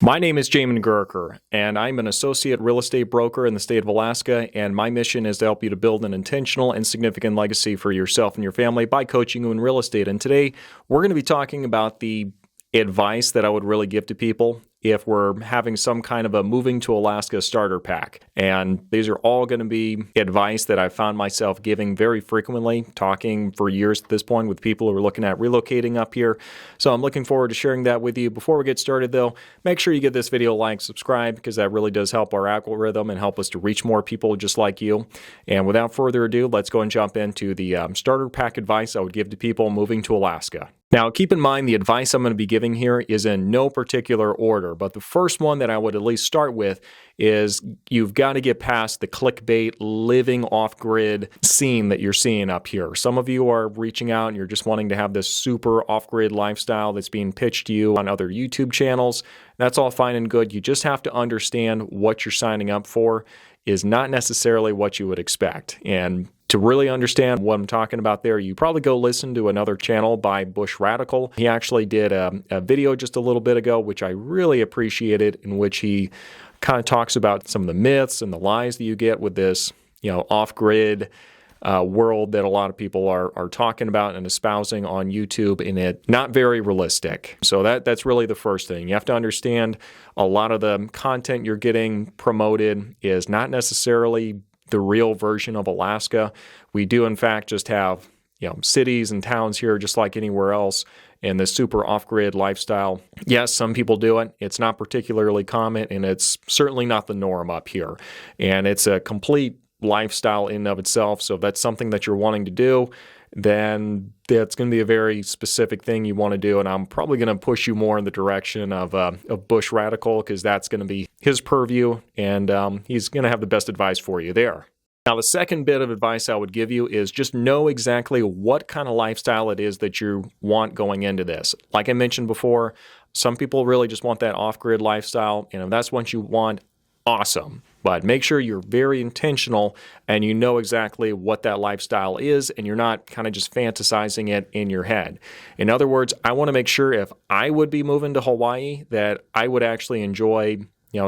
My name is Jamin Goecker, and I'm an associate real estate broker in the state of Alaska, and my mission is to help you to build an intentional and significant legacy for yourself and your family by coaching you in real estate. And today, we're going to be talking about the advice that I would really give to people if we're having some kind of a moving to Alaska starter pack. And these are all going to be advice that I've found myself giving very frequently, talking for years at this point with people who are looking at relocating up here. So I'm looking forward to sharing that with you. Before we get started though, make sure you give this video a like, subscribe, because that really does help our algorithm and help us to reach more people just like you. And without further ado, let's go and jump into the starter pack advice I would give to people moving to Alaska. Now, keep in mind the advice I'm going to be giving here is in no particular order, but the first one that I would at least start with is you've got to get past the clickbait living off-grid scene that you're seeing up here. Some of you are reaching out and you're just wanting to have this super off-grid lifestyle that's being pitched to you on other YouTube channels. That's all fine and good. You just have to understand what you're signing up for is not necessarily what you would expect. And to really understand what I'm talking about there, you probably go listen to another channel by Bush Radical. He actually did a video just a little bit ago, which I really appreciated, in which he kind of talks about some of the myths and the lies that you get with this, off-grid world that a lot of people are talking about and espousing on YouTube, and it not very realistic. So that's really the first thing. You have to understand a lot of the content you're getting promoted is not necessarily the real version of Alaska. We do, in fact, just have cities and towns here just like anywhere else in the super off-grid lifestyle. Yes, some people do it. It's not particularly common, and it's certainly not the norm up here. And it's a complete lifestyle in and of itself. So if that's something that you're wanting to do, then that's going to be a very specific thing you want to do. And I'm probably going to push you more in the direction of Bush Radical, because that's going to be his purview, and he's going to have the best advice for you there. Now, the second bit of advice I would give you is just know exactly what kind of lifestyle it is that you want going into this. Like I mentioned before, some people really just want that off-grid lifestyle. If that's what you want, awesome. But make sure you're very intentional and you know exactly what that lifestyle is, and you're not kind of just fantasizing it in your head. In other words, I want to make sure if I would be moving to Hawaii that I would actually enjoy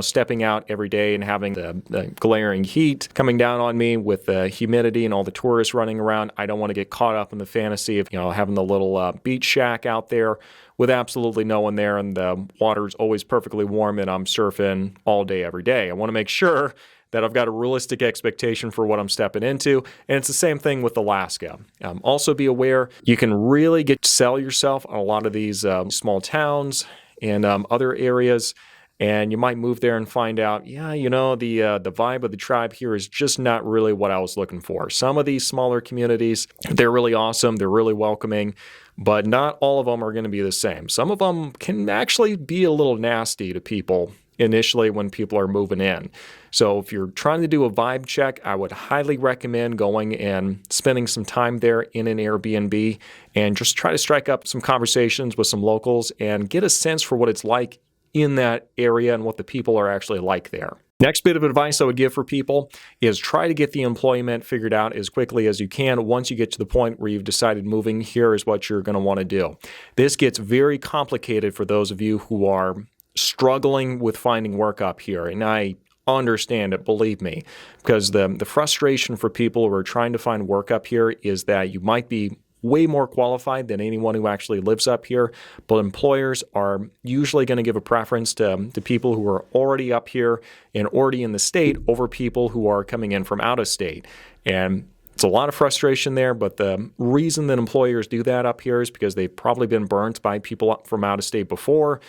stepping out every day and having the glaring heat coming down on me with the humidity and all the tourists running around. I don't want to get caught up in the fantasy of having the little beach shack out there with absolutely no one there, and the water's always perfectly warm and I'm surfing all day every day. I want to make sure that I've got a realistic expectation for what I'm stepping into. And it's the same thing with Alaska. Also be aware, you can really sell yourself on a lot of these small towns and other areas. And you might move there and find out, the vibe of the tribe here is just not really what I was looking for. Some of these smaller communities, they're really awesome, they're really welcoming, but not all of them are going to be the same. Some of them can actually be a little nasty to people initially when people are moving in. So if you're trying to do a vibe check, I would highly recommend going and spending some time there in an Airbnb and just try to strike up some conversations with some locals and get a sense for what it's like in that area and what the people are actually like there. Next bit of advice I would give for people is try to get the employment figured out as quickly as you can. Once you get to the point where you've decided moving, here is what you're going to want to do. This gets very complicated for those of you who are struggling with finding work up here. And I understand it, believe me, because the frustration for people who are trying to find work up here is that you might be way more qualified than anyone who actually lives up here, but employers are usually going to give a preference to people who are already up here and already in the state over people who are coming in from out of state. And it's a lot of frustration there, but the reason that employers do that up here is because they've probably been burnt by people from out of state before,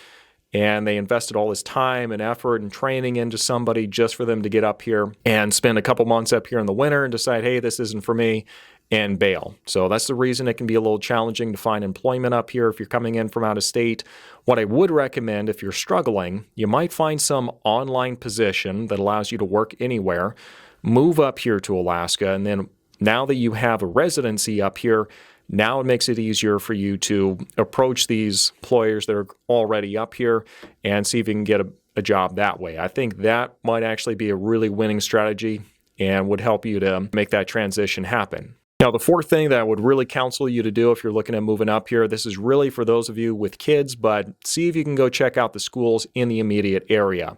and they invested all this time and effort and training into somebody just for them to get up here and spend a couple months up here in the winter and decide, hey, this isn't for me, and bail. So that's the reason it can be a little challenging to find employment up here if you're coming in from out of state. What I would recommend if you're struggling, you might find some online position that allows you to work anywhere, move up here to Alaska, and then now that you have a residency up here, now it makes it easier for you to approach these employers that are already up here and see if you can get a job that way. I think that might actually be a really winning strategy and would help you to make that transition happen. Now, the fourth thing that I would really counsel you to do if you're looking at moving up here, this is really for those of you with kids, but see if you can go check out the schools in the immediate area.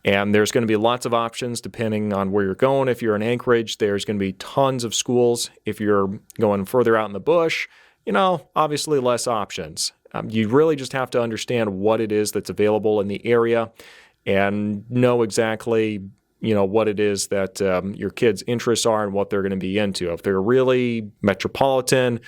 And there's going to be lots of options depending on where you're going. If you're in Anchorage, there's going to be tons of schools. If you're going further out in the bush, obviously less options. You really just have to understand what it is that's available in the area and know exactly what it is that your kids' interests are and what they're going to be into. If they're really metropolitan,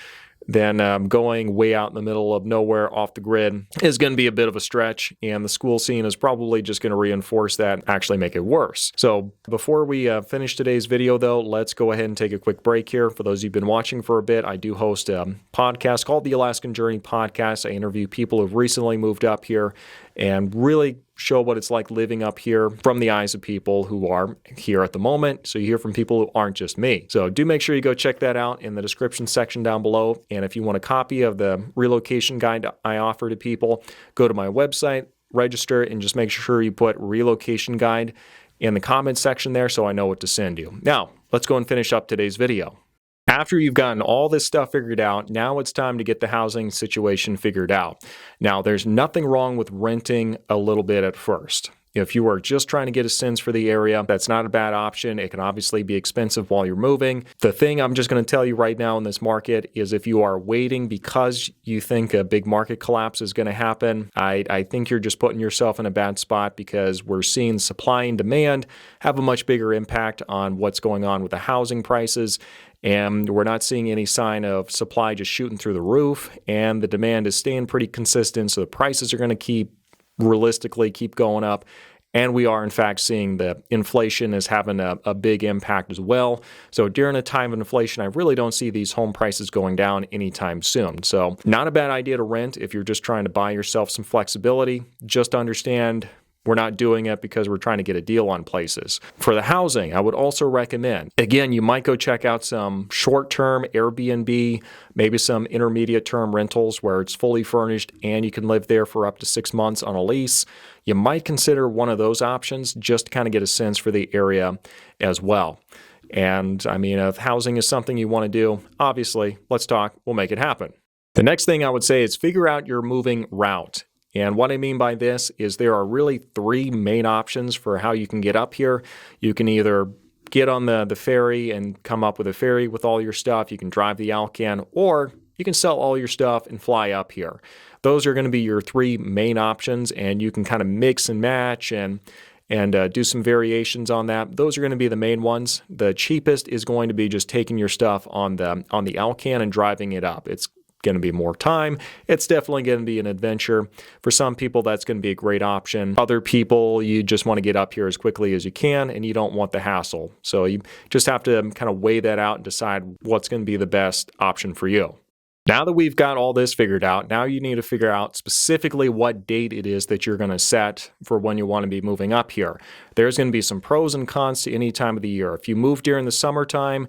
then going way out in the middle of nowhere off the grid is going to be a bit of a stretch, and the school scene is probably just going to reinforce that, actually make it worse. So before we finish today's video, though, let's go ahead and take a quick break here. For those who've been watching for a bit, I do host a podcast called the Alaskan Journey Podcast. I interview people who've recently moved up here and really show what it's like living up here from the eyes of people who are here at the moment. So you hear from people who aren't just me. So do make sure you go check that out in the description section down below. And if you want a copy of the relocation guide I offer to people, go to my website, register, and just make sure you put relocation guide in the comments section there so I know what to send you. Now, let's go and finish up today's video. After you've gotten all this stuff figured out, now it's time to get the housing situation figured out. Now, there's nothing wrong with renting a little bit at first. If you are just trying to get a sense for the area, that's not a bad option. It can obviously be expensive while you're moving. The thing I'm just going to tell you right now in this market is if you are waiting because you think a big market collapse is going to happen, I think you're just putting yourself in a bad spot, because we're seeing supply and demand have a much bigger impact on what's going on with the housing prices. And we're not seeing any sign of supply just shooting through the roof, and the demand is staying pretty consistent. So the prices are going to realistically keep going up. And we are, in fact, seeing the inflation is having a big impact as well. So during a time of inflation, I really don't see these home prices going down anytime soon. So not a bad idea to rent if you're just trying to buy yourself some flexibility. Just understand we're not doing it because we're trying to get a deal on places. For the housing, I would also recommend, again, you might go check out some short-term Airbnb, maybe some intermediate-term rentals where it's fully furnished and you can live there for up to 6 months on a lease. You might consider one of those options just to kind of get a sense for the area as well. And I mean, if housing is something you want to do, obviously, let's talk, we'll make it happen. The next thing I would say is figure out your moving route. And what I mean by this is there are really 3 main options for how you can get up here. You can either get on the ferry and come up with a ferry with all your stuff. You can drive the Alcan, or you can sell all your stuff and fly up here. Those are going to be your 3 main options, and you can kind of mix and match and do some variations on that. Those are going to be the main ones. The cheapest is going to be just taking your stuff on the Alcan and driving it up. It's going to be more time. It's definitely going to be an adventure. For some people, that's going to be a great option. Other people, you just want to get up here as quickly as you can, and you don't want the hassle. So you just have to kind of weigh that out and decide what's going to be the best option for you. Now that we've got all this figured out, now you need to figure out specifically what date it is that you're going to set for when you want to be moving up here. There's going to be some pros and cons to any time of the year. If you move during the summertime,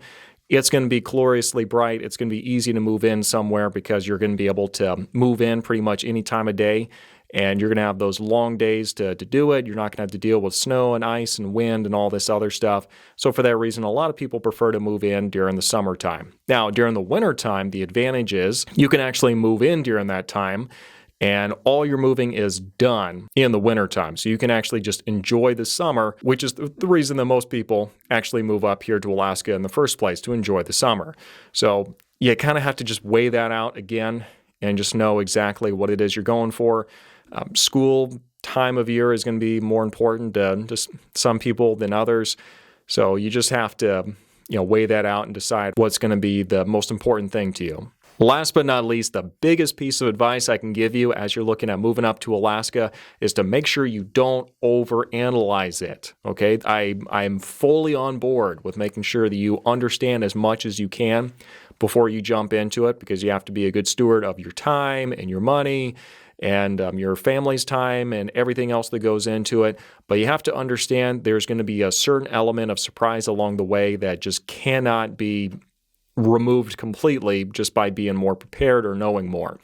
it's going to be gloriously bright. It's going to be easy to move in somewhere because you're going to be able to move in pretty much any time of day, and you're going to have those long days to do it. You're not going to have to deal with snow and ice and wind and all this other stuff. So for that reason, a lot of people prefer to move in during the summertime. Now, during the wintertime, the advantage is you can actually move in during that time, and all your moving is done in the wintertime. So you can actually just enjoy the summer, which is the reason that most people actually move up here to Alaska in the first place, to enjoy the summer. So you kind of have to just weigh that out again and just know exactly what it is you're going for. School time of year is going to be more important to just some people than others. So you just have to weigh that out and decide what's going to be the most important thing to you. Last but not least, the biggest piece of advice I can give you as you're looking at moving up to Alaska is to make sure you don't overanalyze it, okay? I'm fully on board with making sure that you understand as much as you can before you jump into it, because you have to be a good steward of your time and your money and your family's time and everything else that goes into it. But you have to understand there's going to be a certain element of surprise along the way that just cannot be removed completely just by being more prepared or knowing more.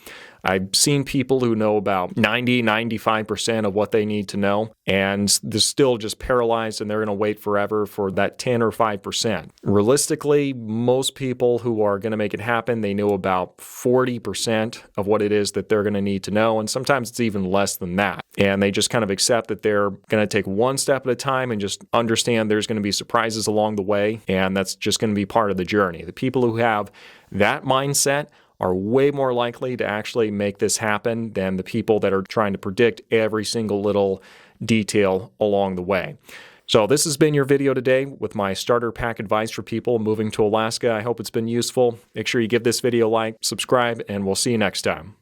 I've seen people who know about 90-95% of what they need to know, and they're still just paralyzed and they're going to wait forever for that 10 or 5%. Realistically, most people who are going to make it happen, they know about 40% of what it is that they're going to need to know, and sometimes it's even less than that. And they just kind of accept that they're going to take one step at a time and just understand there's going to be surprises along the way, and that's just going to be part of the journey. The people who have that mindset are way more likely to actually make this happen than the people that are trying to predict every single little detail along the way. So this has been your video today with my starter pack advice for people moving to Alaska. I hope it's been useful. Make sure you give this video a like, subscribe, and we'll see you next time.